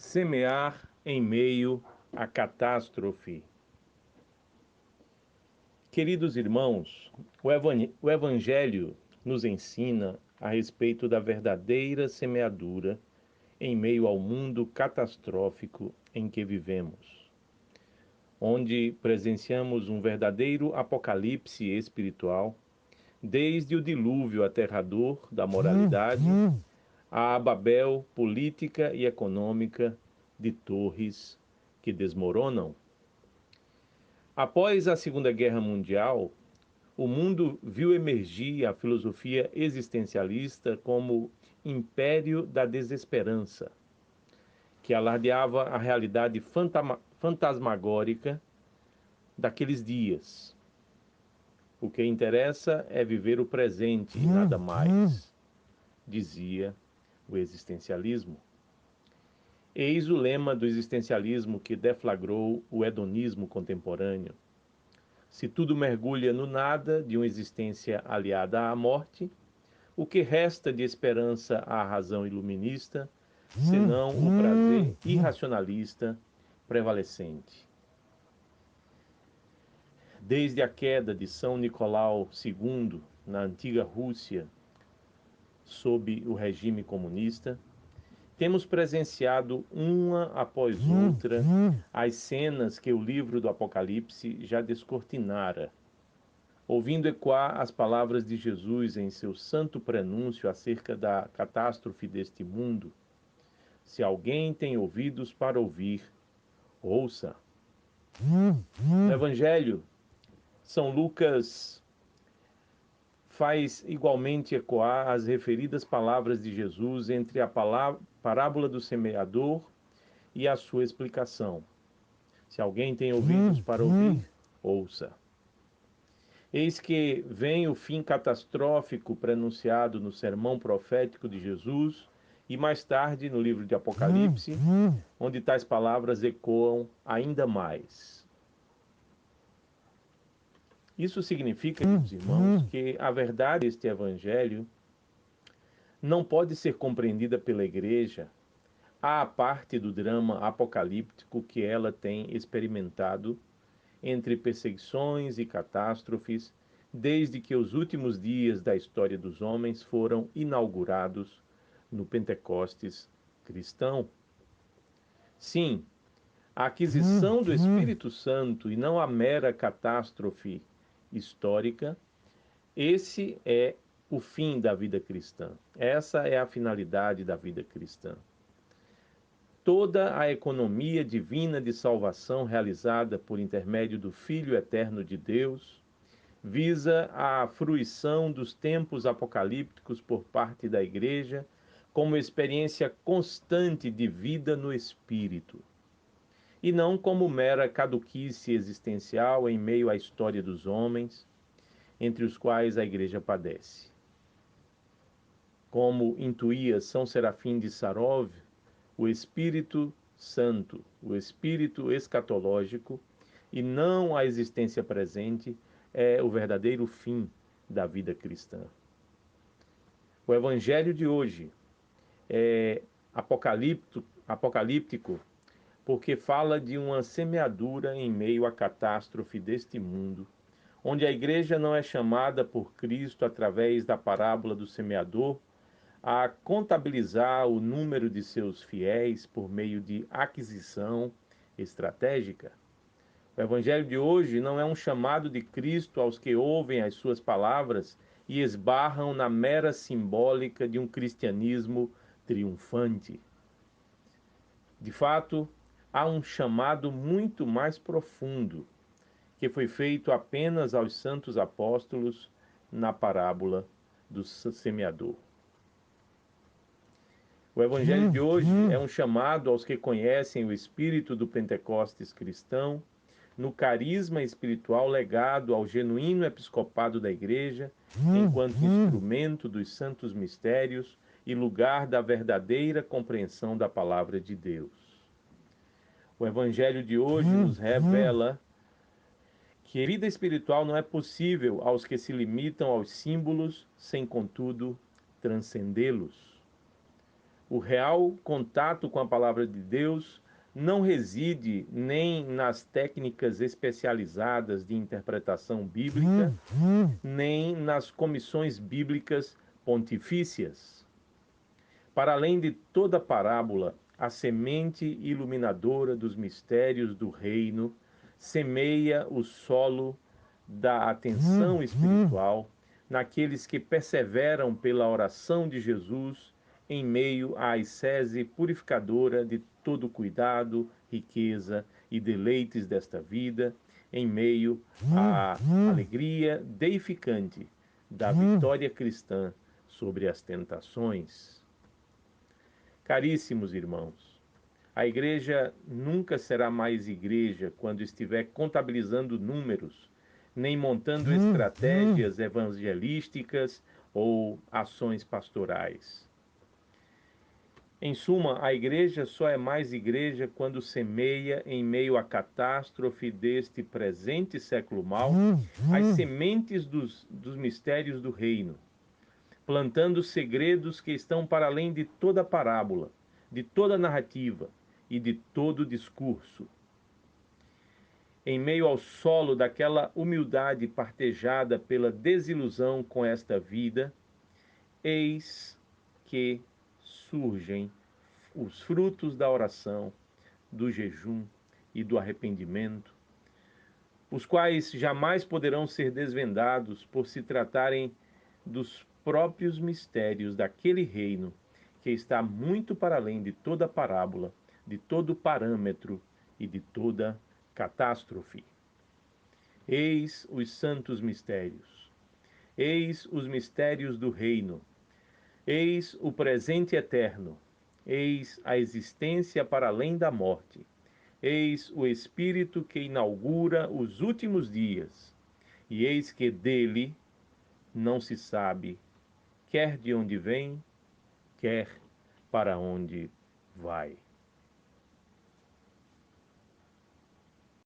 Semear em meio à catástrofe. Queridos irmãos, o Evangelho nos ensina a respeito da verdadeira semeadura em meio ao mundo catastrófico em que vivemos, onde presenciamos um verdadeiro apocalipse espiritual, desde o dilúvio aterrador da moralidade à Babel política e econômica de torres que desmoronam. Após a Segunda Guerra Mundial, o mundo viu emergir a filosofia existencialista como império da desesperança, que alardeava a realidade fantasmagórica daqueles dias. O que interessa é viver o presente e nada mais, dizia o existencialismo. Eis o lema do existencialismo que deflagrou o hedonismo contemporâneo. Se tudo mergulha no nada de uma existência aliada à morte, o que resta de esperança à razão iluminista, senão o prazer irracionalista prevalecente? Desde a queda de São Nicolau II na antiga Rússia, sob o regime comunista, temos presenciado uma após outra as cenas que o livro do Apocalipse já descortinara, ouvindo ecoar as palavras de Jesus em seu santo prenúncio acerca da catástrofe deste mundo. Se alguém tem ouvidos para ouvir, ouça. No Evangelho, São Lucas faz igualmente ecoar as referidas palavras de Jesus entre a parábola do semeador e a sua explicação. Se alguém tem ouvidos para ouvir, ouça. Eis que vem o fim catastrófico prenunciado no sermão profético de Jesus e mais tarde no livro de Apocalipse, onde tais palavras ecoam ainda mais. Isso significa, meus irmãos, que a verdade deste evangelho não pode ser compreendida pela igreja à parte do drama apocalíptico que ela tem experimentado entre perseguições e catástrofes, desde que os últimos dias da história dos homens foram inaugurados no Pentecostes cristão. Sim, a aquisição do Espírito Santo e não a mera catástrofe histórica, esse é o fim da vida cristã. Essa é a finalidade da vida cristã. Toda a economia divina de salvação realizada por intermédio do Filho eterno de Deus visa a fruição dos tempos apocalípticos por parte da Igreja como experiência constante de vida no Espírito, e não como mera caduquice existencial em meio à história dos homens, entre os quais a Igreja padece. Como intuía São Serafim de Sarov, o Espírito Santo, o Espírito escatológico, e não a existência presente, é o verdadeiro fim da vida cristã. O Evangelho de hoje é apocalíptico porque fala de uma semeadura em meio à catástrofe deste mundo, onde a igreja não é chamada por Cristo através da parábola do semeador a contabilizar o número de seus fiéis por meio de aquisição estratégica. O Evangelho de hoje não é um chamado de Cristo aos que ouvem as suas palavras e esbarram na mera simbólica de um cristianismo triunfante. De fato, há um chamado muito mais profundo, que foi feito apenas aos santos apóstolos na parábola do semeador. O Evangelho de hoje é um chamado aos que conhecem o espírito do Pentecostes cristão, no carisma espiritual legado ao genuíno episcopado da Igreja, enquanto instrumento dos santos mistérios e lugar da verdadeira compreensão da palavra de Deus. O Evangelho de hoje nos revela que a vida espiritual não é possível aos que se limitam aos símbolos, sem, contudo, transcendê-los. O real contato com a palavra de Deus não reside nem nas técnicas especializadas de interpretação bíblica, nem nas comissões bíblicas pontifícias. Para além de toda parábola, a semente iluminadora dos mistérios do reino semeia o solo da atenção espiritual naqueles que perseveram pela oração de Jesus em meio à ascese purificadora de todo cuidado, riqueza e deleites desta vida, em meio à alegria deificante da vitória cristã sobre as tentações. Caríssimos irmãos, a igreja nunca será mais igreja quando estiver contabilizando números, nem montando estratégias evangelísticas ou ações pastorais. Em suma, a igreja só é mais igreja quando semeia, em meio à catástrofe deste presente século mau, as sementes dos mistérios do reino, plantando segredos que estão para além de toda parábola, de toda narrativa e de todo discurso. Em meio ao solo daquela humildade partejada pela desilusão com esta vida, eis que surgem os frutos da oração, do jejum e do arrependimento, os quais jamais poderão ser desvendados por se tratarem dos próprios mistérios daquele reino que está muito para além de toda parábola, de todo parâmetro e de toda catástrofe. Eis os santos mistérios. Eis os mistérios do reino. Eis o presente eterno. Eis a existência para além da morte. Eis o Espírito que inaugura os últimos dias. E eis que dele não se sabe quer de onde vem, quer para onde vai.